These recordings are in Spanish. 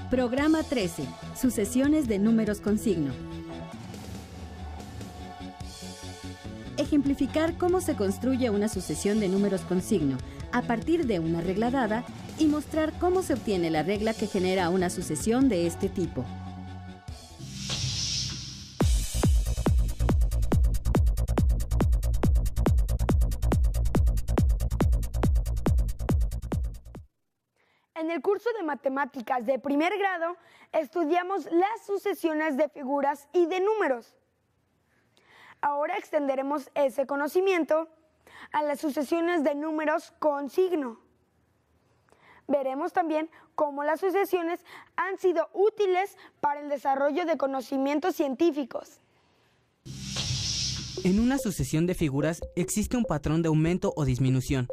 Programa 13. Sucesiones de números con signo. Ejemplificar cómo se construye una sucesión de números con signo a partir de una regla dada y mostrar cómo se obtiene la regla que genera una sucesión de este tipo. En el curso de matemáticas de primer grado estudiamos las sucesiones de figuras y de números. Ahora extenderemos ese conocimiento a las sucesiones de números con signo. Veremos también cómo las sucesiones han sido útiles para el desarrollo de conocimientos científicos. En una sucesión de figuras existe un patrón de aumento o disminución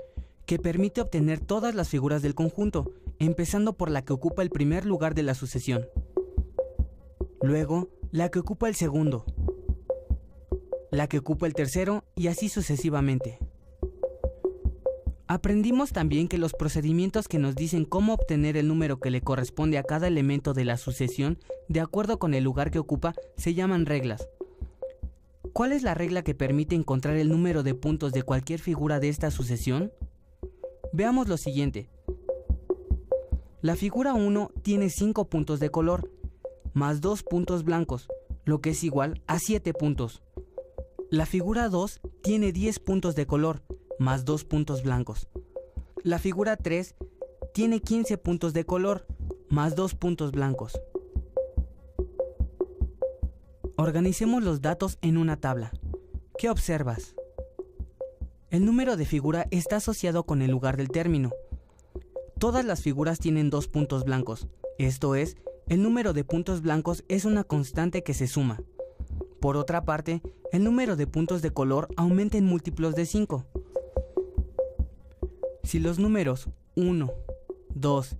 que permite obtener todas las figuras del conjunto, empezando por la que ocupa el primer lugar de la sucesión. Luego, la que ocupa el segundo, la que ocupa el tercero y así sucesivamente. Aprendimos también que los procedimientos que nos dicen cómo obtener el número que le corresponde a cada elemento de la sucesión de acuerdo con el lugar que ocupa se llaman reglas. ¿Cuál es la regla que permite encontrar el número de puntos de cualquier figura de esta sucesión? Veamos lo siguiente. La figura 1 tiene 5 puntos de color, más 2 puntos blancos, lo que es igual a 7 puntos. La figura 2 tiene 10 puntos de color, más 2 puntos blancos. La figura 3 tiene 15 puntos de color, más 2 puntos blancos. Organicemos los datos en una tabla. ¿Qué observas? El número de figura está asociado con el lugar del término. Todas las figuras tienen 2 puntos blancos, esto es, el número de puntos blancos es una constante que se suma. Por otra parte, el número de puntos de color aumenta en múltiplos de 5. Si los números 1, 2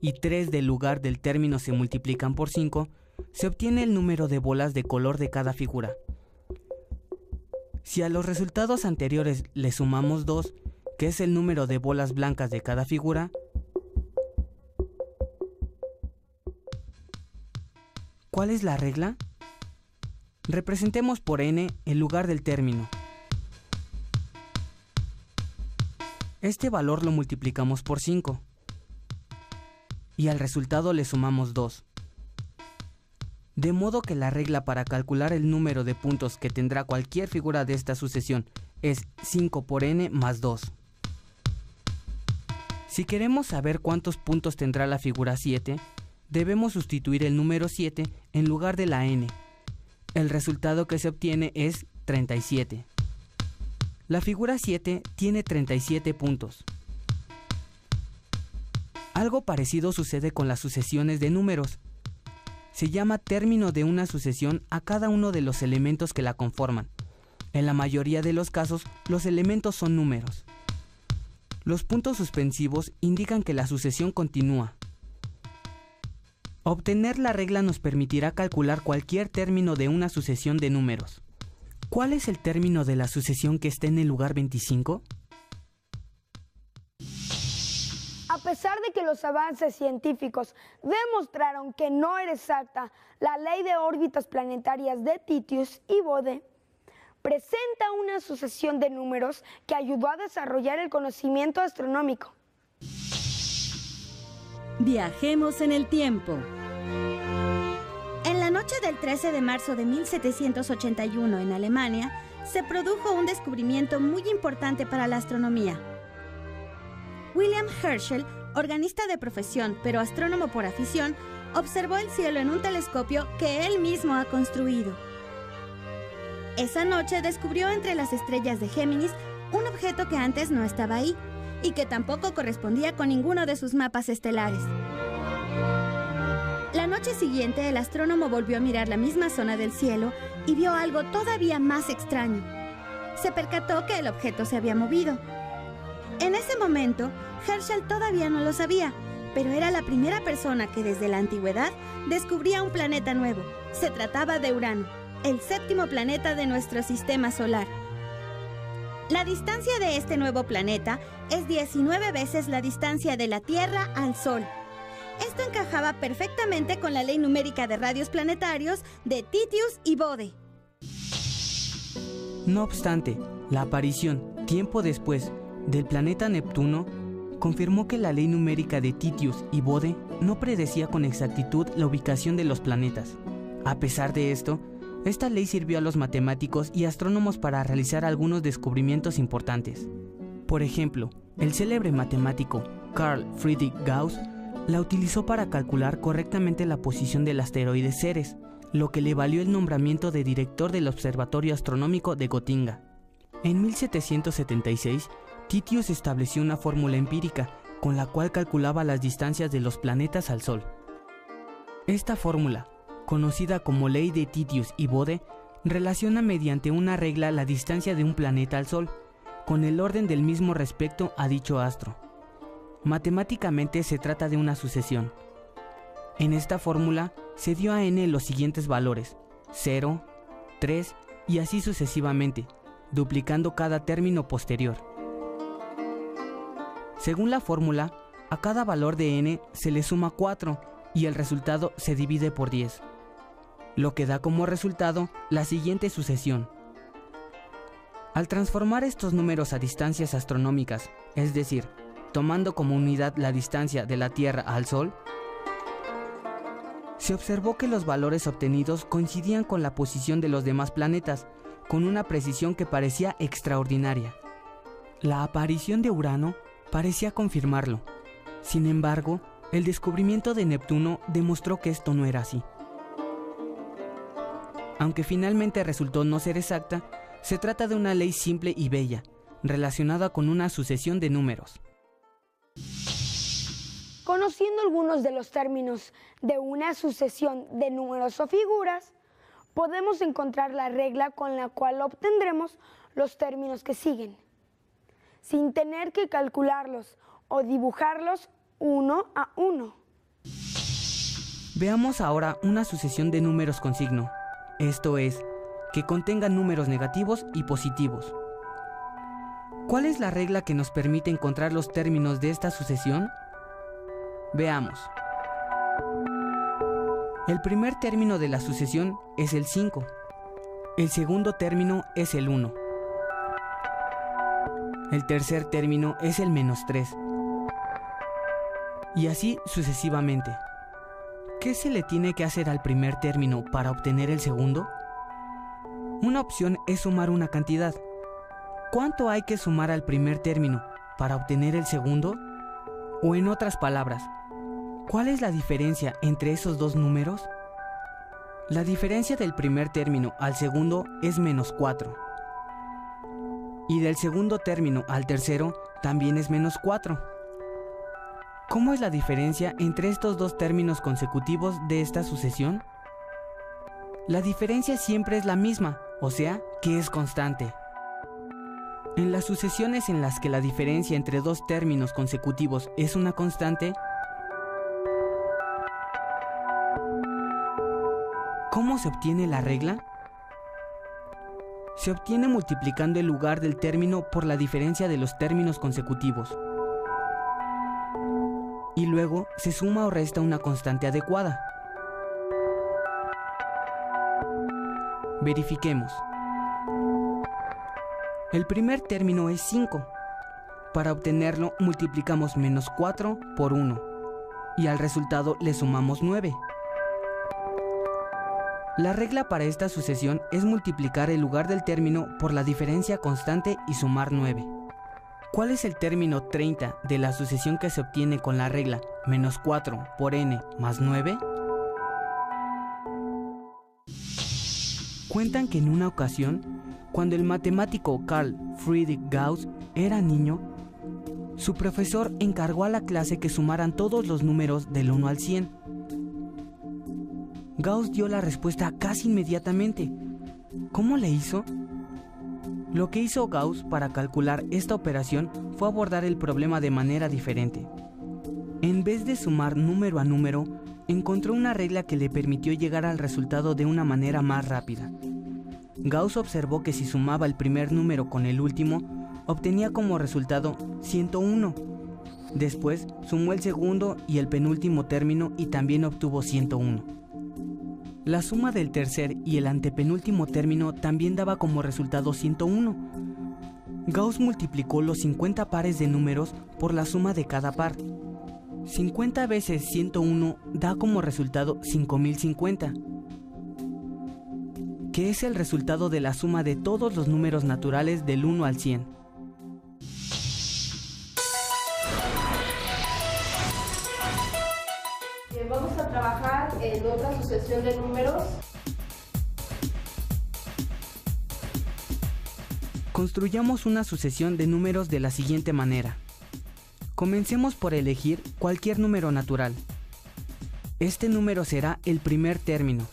y 3 del lugar del término se multiplican por 5, se obtiene el número de bolas de color de cada figura. Si a los resultados anteriores le sumamos 2, que es el número de bolas blancas de cada figura, ¿cuál es la regla? Representemos por n el lugar del término. Este valor lo multiplicamos por 5 y al resultado le sumamos 2. De modo que la regla para calcular el número de puntos que tendrá cualquier figura de esta sucesión es 5 por n más 2. Si queremos saber cuántos puntos tendrá la figura 7, debemos sustituir el número 7 en lugar de la n. El resultado que se obtiene es 37. La figura 7 tiene 37 puntos. Algo parecido sucede con las sucesiones de números. Se llama término de una sucesión a cada uno de los elementos que la conforman. En la mayoría de los casos, los elementos son números. Los puntos suspensivos indican que la sucesión continúa. Obtener la regla nos permitirá calcular cualquier término de una sucesión de números. ¿Cuál es el término de la sucesión que está en el lugar 25? A pesar de que los avances científicos demostraron que no era exacta la ley de órbitas planetarias de Titius y Bode, presenta una sucesión de números que ayudó a desarrollar el conocimiento astronómico. Viajemos en el tiempo. En la noche del 13 de marzo de 1781 en Alemania, se produjo un descubrimiento muy importante para la astronomía. William Herschel, organista de profesión pero astrónomo por afición, observó el cielo en un telescopio que él mismo ha construido. Esa noche descubrió entre las estrellas de Géminis un objeto que antes no estaba ahí y que tampoco correspondía con ninguno de sus mapas estelares. La noche siguiente, el astrónomo volvió a mirar la misma zona del cielo y vio algo todavía más extraño. Se percató que el objeto se había movido. En ese momento, Herschel todavía no lo sabía, pero era la primera persona que desde la antigüedad descubría un planeta nuevo. Se trataba de Urano, el 7º planeta de nuestro sistema solar. La distancia de este nuevo planeta es 19 veces la distancia de la Tierra al Sol. Esto encajaba perfectamente con la ley numérica de radios planetarios de Titius y Bode. No obstante, la aparición, tiempo después, del planeta Neptuno confirmó que la ley numérica de Titius y Bode no predecía con exactitud la ubicación de los planetas. A pesar de esto, esta ley sirvió a los matemáticos y astrónomos para realizar algunos descubrimientos importantes. Por ejemplo, el célebre matemático Carl Friedrich Gauss la utilizó para calcular correctamente la posición del asteroide Ceres, lo que le valió el nombramiento de director del Observatorio Astronómico de Gotinga. En 1776, Titius estableció una fórmula empírica con la cual calculaba las distancias de los planetas al Sol. Esta fórmula, conocida como ley de Titius y Bode, relaciona mediante una regla la distancia de un planeta al Sol, con el orden del mismo respecto a dicho astro. Matemáticamente se trata de una sucesión. En esta fórmula se dio a n los siguientes valores: 0, 3 y así sucesivamente, duplicando cada término posterior. Según la fórmula, a cada valor de n se le suma 4 y el resultado se divide por 10, lo que da como resultado la siguiente sucesión. Al transformar estos números a distancias astronómicas, es decir, tomando como unidad la distancia de la Tierra al Sol, se observó que los valores obtenidos coincidían con la posición de los demás planetas, con una precisión que parecía extraordinaria. La aparición de Urano parecía confirmarlo. Sin embargo, el descubrimiento de Neptuno demostró que esto no era así. Aunque finalmente resultó no ser exacta, se trata de una ley simple y bella, relacionada con una sucesión de números. Conociendo algunos de los términos de una sucesión de números o figuras, podemos encontrar la regla con la cual obtendremos los términos que siguen, sin tener que calcularlos o dibujarlos uno a uno. Veamos ahora una sucesión de números con signo, esto es, que contengan números negativos y positivos. ¿Cuál es la regla que nos permite encontrar los términos de esta sucesión? Veamos. El primer término de la sucesión es el 5. El segundo término es el 1. El tercer término es el -3. Y así sucesivamente. ¿Qué se le tiene que hacer al primer término para obtener el segundo? Una opción es sumar una cantidad. ¿Cuánto hay que sumar al primer término para obtener el segundo? O en otras palabras, ¿cuál es la diferencia entre esos dos números? La diferencia del primer término al segundo es -4. Y del segundo término al tercero también es -4. ¿Cómo es la diferencia entre estos dos términos consecutivos de esta sucesión? La diferencia siempre es la misma, o sea, que es constante. En las sucesiones en las que la diferencia entre dos términos consecutivos es una constante, ¿cómo se obtiene la regla? Se obtiene multiplicando el lugar del término por la diferencia de los términos consecutivos. Y luego se suma o resta una constante adecuada. Verifiquemos. El primer término es 5. Para obtenerlo multiplicamos -4 por 1 y al resultado le sumamos 9. La regla para esta sucesión es multiplicar el lugar del término por la diferencia constante y sumar 9. ¿Cuál es el término 30 de la sucesión que se obtiene con la regla -4 por n más 9? Cuentan que en una ocasión, cuando el matemático Carl Friedrich Gauss era niño, su profesor encargó a la clase que sumaran todos los números del 1 al 100. Gauss dio la respuesta casi inmediatamente. ¿Cómo le hizo? Lo que hizo Gauss para calcular esta operación fue abordar el problema de manera diferente. En vez de sumar número a número, encontró una regla que le permitió llegar al resultado de una manera más rápida. Gauss observó que si sumaba el primer número con el último, obtenía como resultado 101, Después sumó el segundo y el penúltimo término y también obtuvo 101. La suma del tercer y el antepenúltimo término también daba como resultado 101. Gauss multiplicó los 50 pares de números por la suma de cada par. 50 veces 101 da como resultado 5050, que es el resultado de la suma de todos los números naturales del 1 al 100. Vamos a trabajar en otra sucesión de números. Construyamos una sucesión de números de la siguiente manera. Comencemos por elegir cualquier número natural. Este número será el primer término.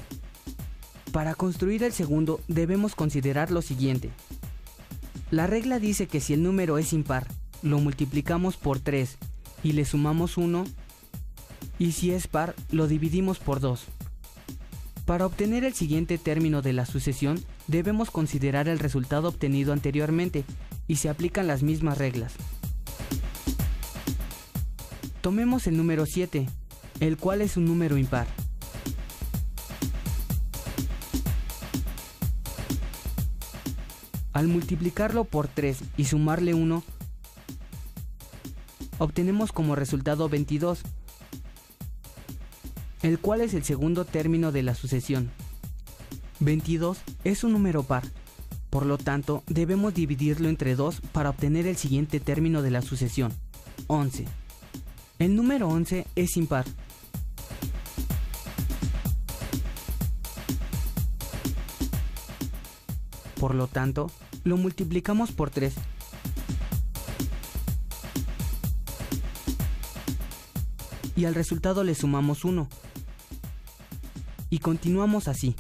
Para construir el segundo debemos considerar lo siguiente. La regla dice que si el número es impar, lo multiplicamos por 3 y le sumamos 1, y si es par, lo dividimos por 2. Para obtener el siguiente término de la sucesión, debemos considerar el resultado obtenido anteriormente y se aplican las mismas reglas. Tomemos el número 7, el cual es un número impar. Al multiplicarlo por 3 y sumarle 1, obtenemos como resultado 22, el cual es el segundo término de la sucesión. 22 es un número par, por lo tanto debemos dividirlo entre 2 para obtener el siguiente término de la sucesión, 11. El número 11 es impar. Por lo tanto, lo multiplicamos por 3. Y al resultado le sumamos 1. Y continuamos así.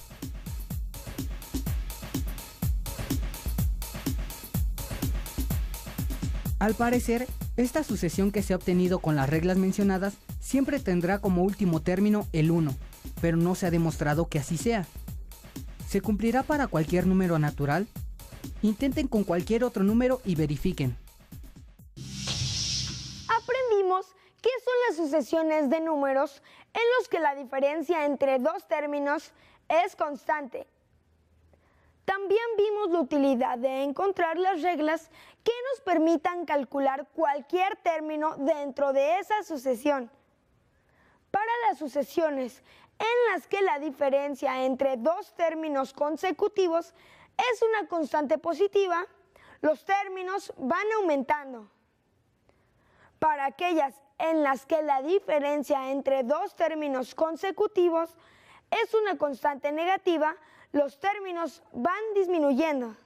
Al parecer, esta sucesión que se ha obtenido con las reglas mencionadas siempre tendrá como último término el 1, pero no se ha demostrado que así sea. ¿Se cumplirá para cualquier número natural? Intenten con cualquier otro número y verifiquen. Aprendimos qué son las sucesiones de números en los que la diferencia entre dos términos es constante. También vimos la utilidad de encontrar las reglas que nos permitan calcular cualquier término dentro de esa sucesión. Para las sucesiones en las que la diferencia entre dos términos consecutivos es una constante positiva, los términos van aumentando. Para aquellas en las que la diferencia entre dos términos consecutivos es una constante negativa, los términos van disminuyendo.